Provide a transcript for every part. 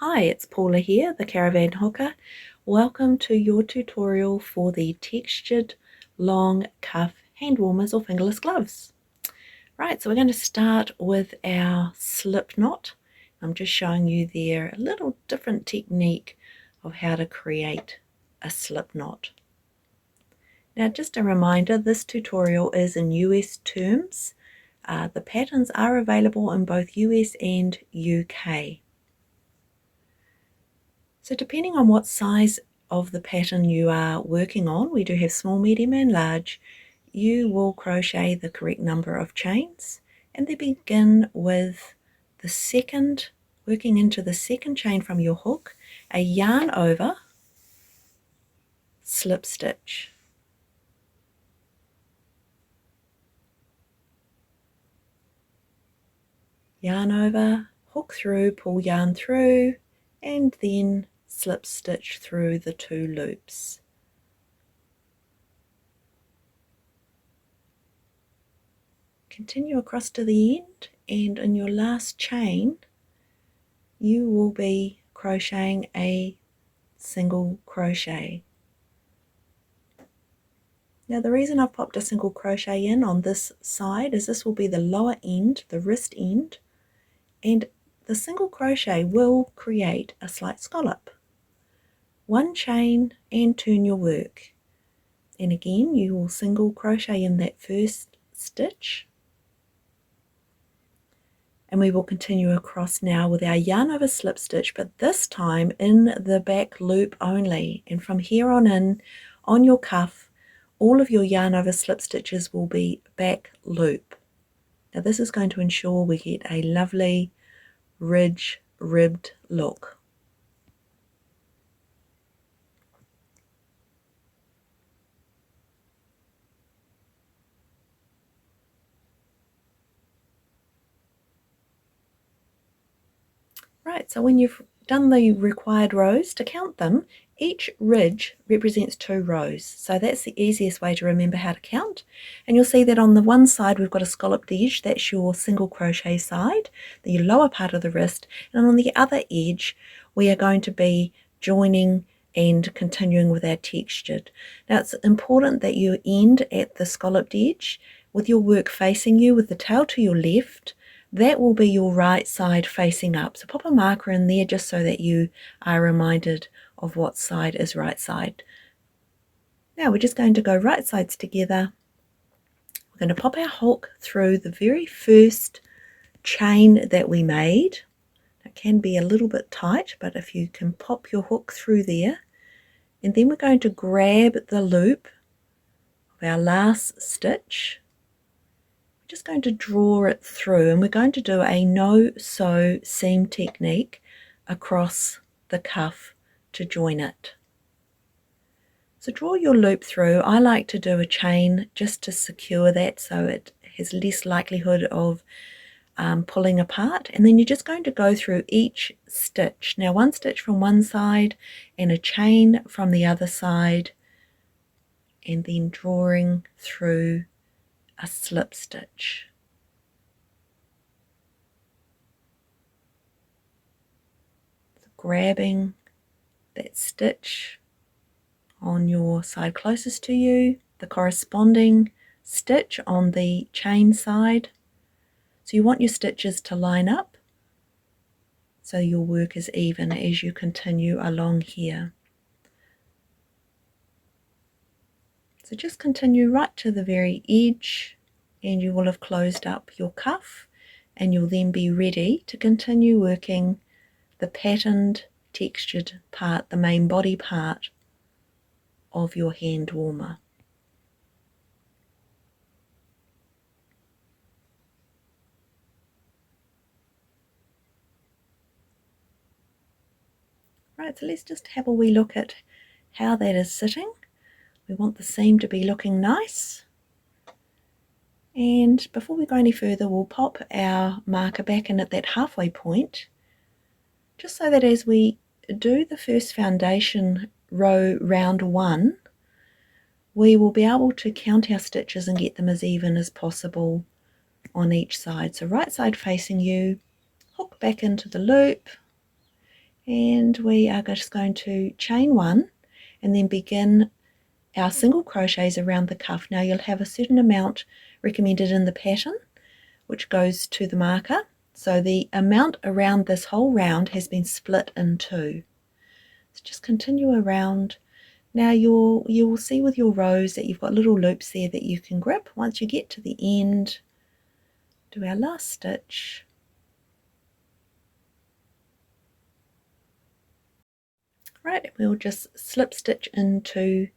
Hi, it's Paula here, the Caravan Hooker. Welcome to your tutorial for the Textured Long Cuff Handwarmers or Fingerless gloves. Right, so we're going to start with our slip knot. I'm just showing you there a little different technique of how to create a slip knot. Now, just a reminder, this tutorial is in US terms. The patterns are available in both US and UK. So depending on what size of the pattern you are working on, we do have small, medium and large, you will crochet the correct number of chains and then begin with the second, working into the second chain from your hook, a yarn over, slip stitch. Yarn over, hook through, pull yarn through, and then slip stitch through the two loops. Continue across to the end, and in your last chain you will be crocheting a single crochet. Now the reason I've popped a single crochet in on this side is this will be the lower end, the wrist end, and the single crochet will create a slight scallop. One chain and turn your work, and again you will single crochet in that first stitch, and we will continue across now with our yarn over slip stitch, but this time in the back loop only. And from here on in, on your cuff, all of your yarn over slip stitches will be back loop. Now this is going to ensure we get a lovely ridge ribbed look. Right, so when you've done the required rows, to count them, each ridge represents 2 rows. So that's the easiest way to remember how to count. And you'll see that on the one side we've got a scalloped edge, that's your single crochet side, the lower part of the wrist, and on the other edge we are going to be joining and continuing with our textured. Now it's important that you end at the scalloped edge with your work facing you with the tail to your left. That will be your right side facing up. So pop a marker in there just so that you are reminded of what side is right side. Now we're just going to go right sides together. We're going to pop our hook through the very first chain that we made. It can be a little bit tight, but if you can pop your hook through there, and then we're going to grab the loop of our last stitch. Just going to draw it through, and we're going to do a no-sew seam technique across the cuff to join it. So draw your loop through. I like to do a chain just to secure that so it has less likelihood of pulling apart, and then you're just going to go through each stitch. Now one stitch from one side and a chain from the other side, and then drawing through a slip stitch. So grabbing that stitch on your side closest to you, the corresponding stitch on the chain side. So you want your stitches to line up so your work is even as you continue along here. So just continue right to the very edge, and you will have closed up your cuff, and you'll then be ready to continue working the patterned textured part, the main body part of your hand warmer. Right, so let's just have a wee look at how that is sitting. We want the seam to be looking nice. And before we go any further, we'll pop our marker back in at that halfway point, just so that as we do the first foundation row round 1, we will be able to count our stitches and get them as even as possible on each side. So right side facing you, hook back into the loop, and we are just going to chain 1 and then begin our single crochets around the cuff. Now you'll have a certain amount recommended in the pattern which goes to the marker, so the amount around this whole round has been split in 2. So just continue around. Now you will see with your rows that you've got little loops there that you can grip. Once you get to the end, do our last stitch. Right, we'll just slip stitch into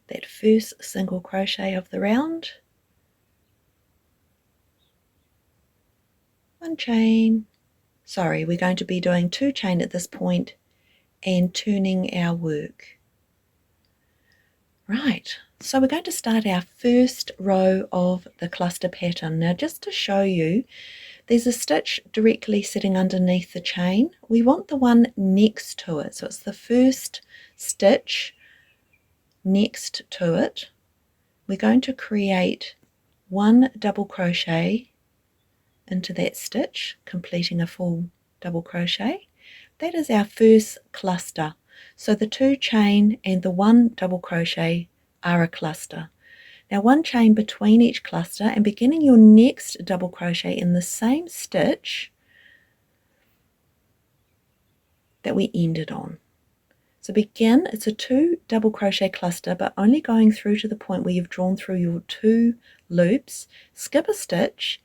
that first single crochet of the round. 1 chain. Sorry, we're going to be doing 2 chain at this point and turning our work. Right, so we're going to start our first row of the cluster pattern. Now just to show you, there's a stitch directly sitting underneath the chain. We want the one next to it, so it's the first stitch next to it. We're going to create 1 double crochet into that stitch, completing a full double crochet. That is our first cluster. So the 2 chain and the 1 double crochet are a cluster. Now 1 chain between each cluster and beginning your next double crochet in the same stitch that we ended on. So begin, it's a 2 double crochet cluster, but only going through to the point where you've drawn through your 2 loops. Skip a stitch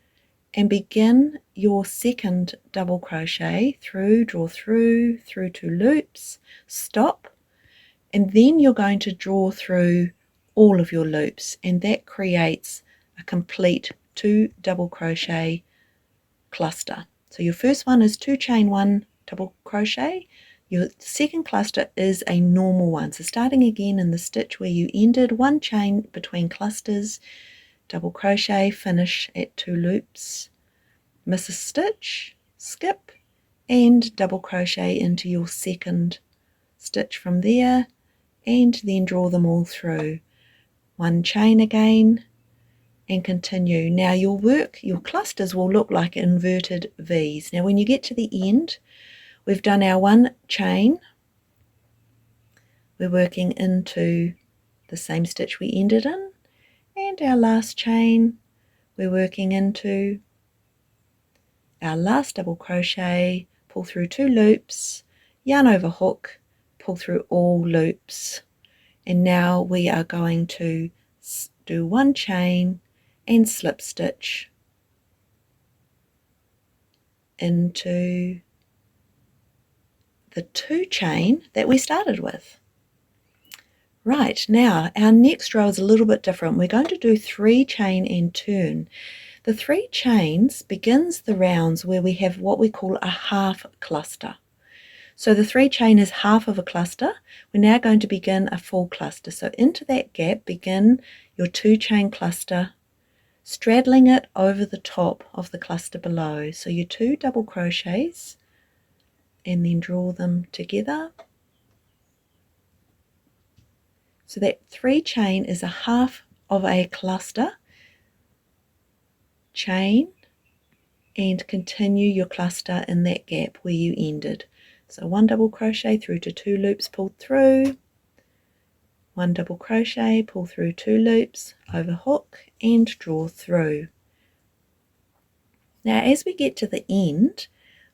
and begin your second double crochet through, draw through 2 loops, stop, and then you're going to draw through all of your loops, and that creates a complete 2 double crochet cluster. So your first one is 2 chain 1 double crochet. Your second cluster is a normal one. So starting again in the stitch where you ended, 1 chain between clusters, double crochet, finish at 2 loops, miss a stitch, skip, and double crochet into your second stitch from there, and then draw them all through. 1 chain again and continue. Now your clusters will look like inverted V's. Now when you get to the end, we've done our 1 chain, we're working into the same stitch we ended in, and our last chain, we're working into our last double crochet, pull through 2 loops, yarn over hook, pull through all loops, and now we are going to do 1 chain and slip stitch into the 2 chain that we started with. Right, now our next row is a little bit different. We're going to do 3 chain and turn. The 3 chains begins the rounds where we have what we call a half cluster. So the 3 chain is half of a cluster. We're now going to begin a full cluster. So into that gap, begin your 2 chain cluster, straddling it over the top of the cluster below. So your 2 double crochets, and then draw them together. So that 3 chain is a half of a cluster, chain, and continue your cluster in that gap where you ended. So 1 double crochet through to 2 loops, pulled through, 1 double crochet, pull through 2 loops, over hook, and draw through. Now as we get to the end,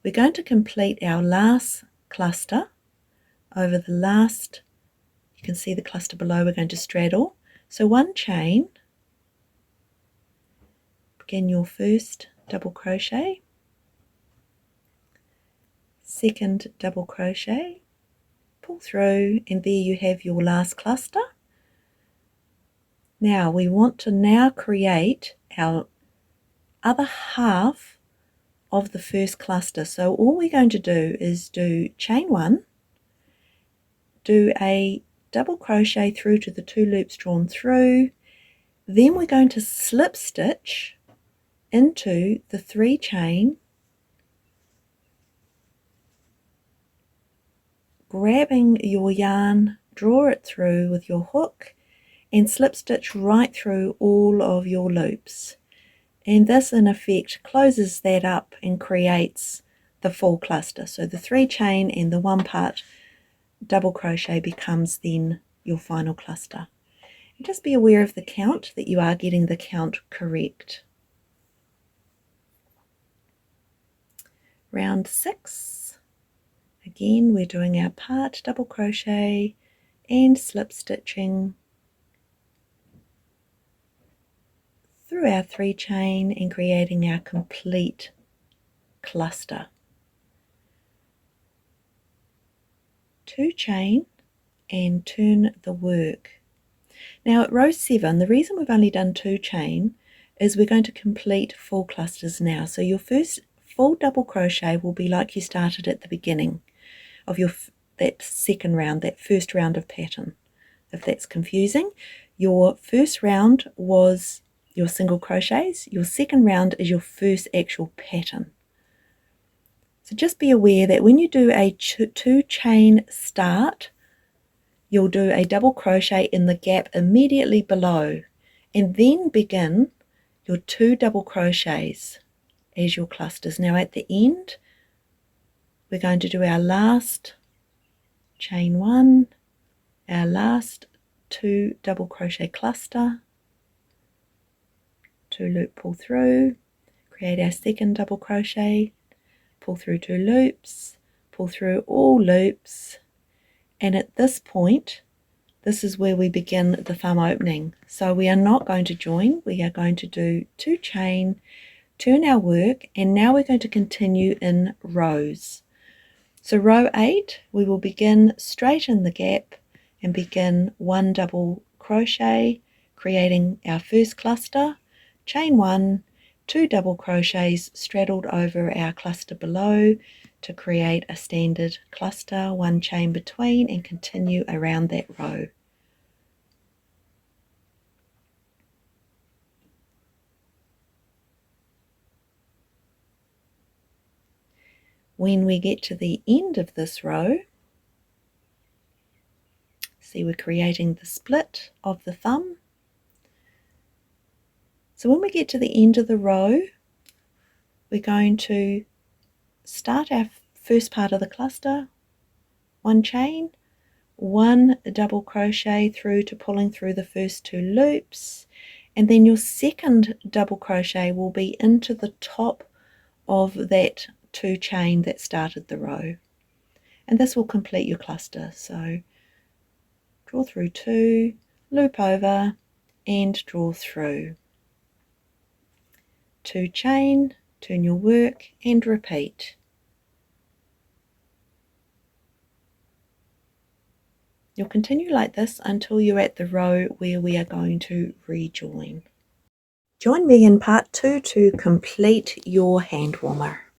we're going to complete our last cluster over the last, you can see the cluster below, we're going to straddle. So 1 chain, begin your first double crochet, second double crochet, pull through, and there you have your last cluster. Now we want to now create our other half of the first cluster. So all we're going to do is do chain 1, do a double crochet through to the 2 loops drawn through, then we're going to slip stitch into the 3 chain, grabbing your yarn, draw it through with your hook, and slip stitch right through all of your loops. And this in effect closes that up and creates the full cluster. So the 3 chain and the 1 part double crochet becomes then your final cluster. And just be aware of the count, that you are getting the count correct. Round 6, again we're doing our part double crochet and slip stitching through our 3 chain and creating our complete cluster. 2 chain and turn the work. Now at row 7, the reason we've only done 2 chain is we're going to complete full clusters now. So your first full double crochet will be like you started at the beginning of that second round, that first round of pattern. If that's confusing, your first round was your single crochets, your second round is your first actual pattern. So just be aware that when you do a 2 chain start, you'll do a double crochet in the gap immediately below and then begin your 2 double crochets as your clusters. Now at the end, we're going to do our last chain 1, our last 2 double crochet cluster, 2 loop pull through, create our second double crochet, pull through 2 loops, pull through all loops, and at this point this is where we begin the thumb opening. So we are not going to join, we are going to do 2 chain, turn our work, and now we're going to continue in rows. So row 8 we will begin straight in the gap and begin 1 double crochet, creating our first cluster, chain 1, 2 double crochets straddled over our cluster below to create a standard cluster, 1 chain between, and continue around that row. When we get to the end of this row, see we're creating the split of the thumb. So when we get to the end of the row, we're going to start our first part of the cluster, 1 chain, 1 double crochet through to pulling through the first 2 loops, and then your second double crochet will be into the top of that 2 chain that started the row, and this will complete your cluster. So draw through 2, loop over and draw through, 2 chain, turn your work and repeat. You'll continue like this until you're at the row where we are going to rejoin. Join me in part 2 to complete your hand warmer.